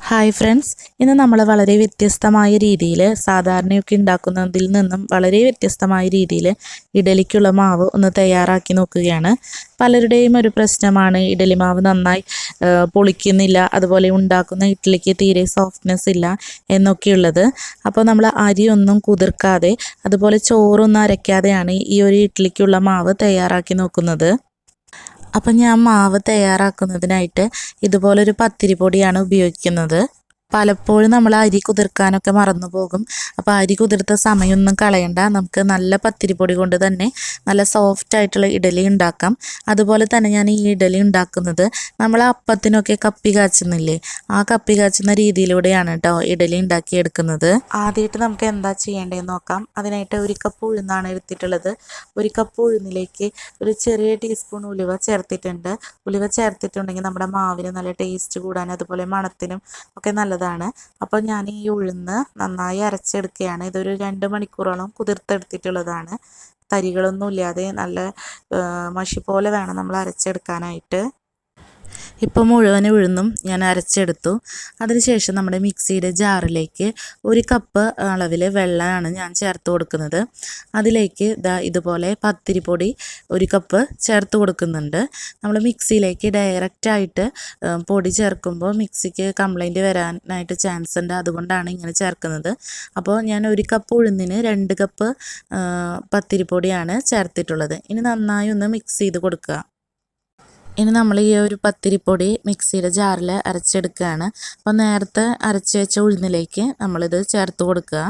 Hi friends, ഇന്ന് നമ്മൾ വളരെ വ്യത്യസ്തമായ രീതിയിൽ സാധാരണയൊക്കെ ഉണ്ടാക്കുന്നതിൽ നിന്നും വളരെ വ്യത്യസ്തമായ രീതിയിൽ ഇഡലിക്കുള്ള മാവ് ഒന്ന് തയ്യാറാക്കി നോക്കുകയാണ്. പലരുടെയും ഒരു പ്രശ്നമാണ് ഇഡലി മാവ് നന്നായി പൊളിക്കുന്നില്ല, അതുപോലെ ഉണ്ടാക്കുന്ന ഇഡ്ഡലിക്ക് തീരെ സോഫ്റ്റ്നെസ് ഇല്ല എന്നൊക്കെയുള്ളത്. അപ്പോൾ നമ്മൾ അരിയൊന്നും കുതിർക്കാതെ അതുപോലെ ചോറൊന്നും അരയ്ക്കാതെയാണ് ഈ ഒരു ഇഡ്ഡലിക്കുള്ള മാവ് തയ്യാറാക്കി നോക്കുന്നത്. അപ്പം ഞാൻ മാവ് തയ്യാറാക്കുന്നതിനായിട്ട് ഇതുപോലൊരു പത്തിരി പൊടിയാണ് ഉപയോഗിക്കുന്നത്. പലപ്പോഴും നമ്മൾ അരി കുതിർക്കാനൊക്കെ മറന്നു പോകും. അപ്പോൾ അരി കുതിർത്ത സമയമൊന്നും കളയണ്ട, നമുക്ക് നല്ല പത്തിരിപ്പൊടി കൊണ്ട് തന്നെ നല്ല സോഫ്റ്റ് ആയിട്ടുള്ള ഇഡലി ഉണ്ടാക്കാം. അതുപോലെ തന്നെ ഞാൻ ഈ ഇഡലി ഉണ്ടാക്കുന്നത് നമ്മൾ അപ്പത്തിനൊക്കെ കപ്പി കാച്ചുന്നില്ലേ, ആ കപ്പി കാച്ചുന്ന രീതിയിലൂടെയാണ് കേട്ടോ ഇഡലി ഉണ്ടാക്കിയെടുക്കുന്നത്. ആദ്യമായിട്ട് നമുക്ക് എന്താ ചെയ്യേണ്ടതെന്ന് നോക്കാം. അതിനായിട്ട് ഒരു കപ്പ് ഉഴുന്നാണ് എടുത്തിട്ടുള്ളത്. ഒരു കപ്പ് ഉഴുന്നിലേക്ക് ഒരു ചെറിയ ടീസ്പൂൺ ഉലുവ ചേർത്തിട്ടുണ്ട്. ഉലുവ ചേർത്തിട്ടുണ്ടെങ്കിൽ നമ്മുടെ മാവിന് നല്ല ടേസ്റ്റ് കൂടാനും അതുപോലെ മണത്തിനും ഒക്കെ നല്ലതാണ്. അപ്പോൾ ഞാൻ ഈ ഉഴുന്ന് നന്നായി അരച്ചെടുക്കുകയാണ്. ഇതൊരു 2 മണിക്കൂറോളം കുതിർത്തെടുത്തിട്ടുള്ളതാണ്. തരികളൊന്നും ഇല്ലാതെ നല്ല മഷി പോലെ വേണം നമ്മൾ അരച്ചെടുക്കാനായിട്ട്. ഇപ്പോൾ മുഴുവൻ ഉഴുന്നും ഞാൻ അരച്ചെടുത്തു. അതിനുശേഷം നമ്മുടെ മിക്സിയുടെ ജാറിലേക്ക് 1 കപ്പ് അളവിൽ വെള്ളമാണ് ഞാൻ ചേർത്ത് കൊടുക്കുന്നത്. അതിലേക്ക് ഇതുപോലെ പത്തിരിപ്പൊടി 1 കപ്പ് ചേർത്ത് കൊടുക്കുന്നുണ്ട്. നമ്മൾ മിക്സിയിലേക്ക് ഡയറക്റ്റായിട്ട് പൊടി ചേർക്കുമ്പോൾ മിക്സിക്ക് കംപ്ലൈൻറ്റ് വരാനായിട്ട് ചാൻസ് ഉണ്ട്, അതുകൊണ്ടാണ് ഇങ്ങനെ ചേർക്കുന്നത്. അപ്പോൾ ഞാൻ 1 കപ്പ് ഉഴുന്നിന് 2 കപ്പ് പത്തിരിപ്പൊടിയാണ് ചേർത്തിട്ടുള്ളത്. ഇനി നന്നായി ഒന്ന് മിക്സ് ചെയ്ത് കൊടുക്കുക. ഇനി നമ്മൾ ഈ ഒരു പത്തിരിപ്പൊടി മിക്സിയുടെ ജാറിൽ അരച്ചെടുക്കുകയാണ്. അപ്പോൾ നേരത്തെ അരച്ച് വെച്ച ഉഴുന്നിലേക്ക് നമ്മളിത് ചേർത്ത് കൊടുക്കുക.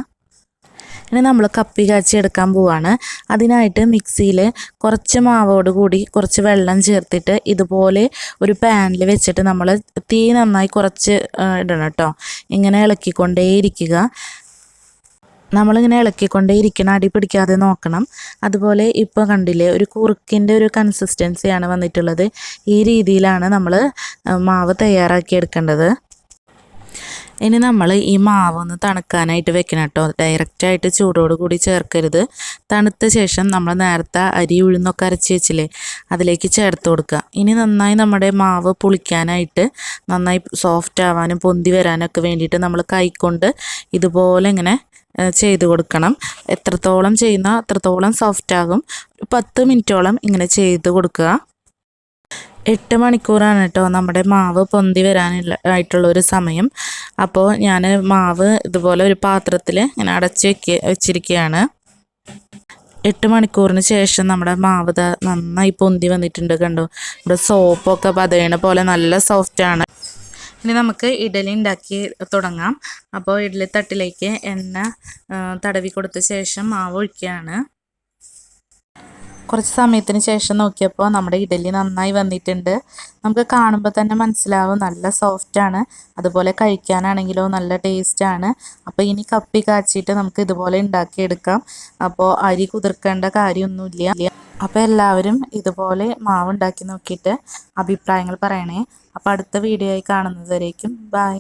ഇനി നമ്മൾ കപ്പി കാച്ചി എടുക്കാൻ പോവാണ്. അതിനായിട്ട് മിക്സിയിൽ കുറച്ച് മാവോട് കൂടി കുറച്ച് വെള്ളം ചേർത്തിട്ട് ഇതുപോലെ ഒരു പാനിൽ വെച്ചിട്ട് നമ്മൾ തീ നന്നായി കുറച്ച് ഇടണം കേട്ടോ. ഇങ്ങനെ ഇളക്കിക്കൊണ്ടേയിരിക്കുക. നമ്മളിങ്ങനെ ഇളക്കിക്കൊണ്ടേ ഇരിക്കണം, അടി പിടിക്കാതെ നോക്കണം. അതുപോലെ ഇപ്പോൾ കണ്ടില്ലേ, ഒരു കുറുക്കിൻ്റെ ഒരു കൺസിസ്റ്റൻസിയാണ് വന്നിട്ടുള്ളത്. ഈ രീതിയിലാണ് നമ്മൾ മാവ് തയ്യാറാക്കിയെടുക്കേണ്ടത്. ഇനി നമ്മൾ ഈ മാവ് ഒന്ന് തണുക്കാനായിട്ട് വെക്കണം കേട്ടോ. ഡയറക്റ്റായിട്ട് ചൂടോട് കൂടി ചേർക്കരുത്. തണുത്ത ശേഷം നമ്മൾ നേരത്തെ അരി ഉഴുന്നൊക്കെ അരച്ച് വെച്ചില്ലേ, അതിലേക്ക് ചേർത്ത് കൊടുക്കുക. ഇനി നന്നായി നമ്മുടെ മാവ് പുളിക്കാനായിട്ട് നന്നായി സോഫ്റ്റ് ആവാനും പൊന്തി വരാനൊക്കെ വേണ്ടിയിട്ട് നമ്മൾ കൈകൊണ്ട് ഇതുപോലെ ഇങ്ങനെ ചെയ്ത് കൊടുക്കണം. എത്രത്തോളം ചെയ്യുന്ന അത്രത്തോളം സോഫ്റ്റ് ആകും. 10 മിനിറ്റോളം ഇങ്ങനെ ചെയ്ത് കൊടുക്കുക. 8 മണിക്കൂറാണ് കേട്ടോ നമ്മുടെ മാവ് പൊന്തി വരാനായിട്ടുള്ളൊരു സമയം. അപ്പോൾ ഞാൻ മാവ് ഇതുപോലെ ഒരു പാത്രത്തിൽ ഇങ്ങനെ അടച്ച് വെച്ചിരിക്കുകയാണ്. 8 മണിക്കൂറിന് ശേഷം നമ്മുടെ മാവ് നന്നായി പൊന്തി വന്നിട്ടുണ്ട്. കണ്ടോ, ഇവിടെ സോപ്പൊക്കെ പതയണ പോലെ നല്ല സോഫ്റ്റാണ്. ഇനി നമുക്ക് ഇഡലി ഉണ്ടാക്കി തുടങ്ങാം. അപ്പോൾ ഇഡലി തട്ടിലേക്ക് എണ്ണ തടവി കൊടുത്ത ശേഷം മാവ് ഒഴിക്കുകയാണ്. കുറച്ച് സമയത്തിന് ശേഷം നോക്കിയപ്പോൾ നമ്മുടെ ഇഡലി നന്നായി വന്നിട്ടുണ്ട്. നമുക്ക് കാണുമ്പോൾ തന്നെ മനസ്സിലാവും നല്ല സോഫ്റ്റാണ്. അതുപോലെ കഴിക്കാനാണെങ്കിലോ നല്ല ടേസ്റ്റാണ്. അപ്പോൾ ഇനി കപ്പി കാച്ചിയിട്ട് നമുക്ക് ഇതുപോലെ ഉണ്ടാക്കിയെടുക്കാം. അപ്പോൾ അരി കുതിർക്കേണ്ട കാര്യമൊന്നുമില്ല. അപ്പോൾ എല്ലാവരും ഇതുപോലെ മാവ് ഉണ്ടാക്കി നോക്കിയിട്ട് അഭിപ്രായങ്ങൾ പറയണേ. അപ്പോൾ അടുത്ത വീഡിയോ ആയി കാണുന്നത് വരേക്കും ബൈ.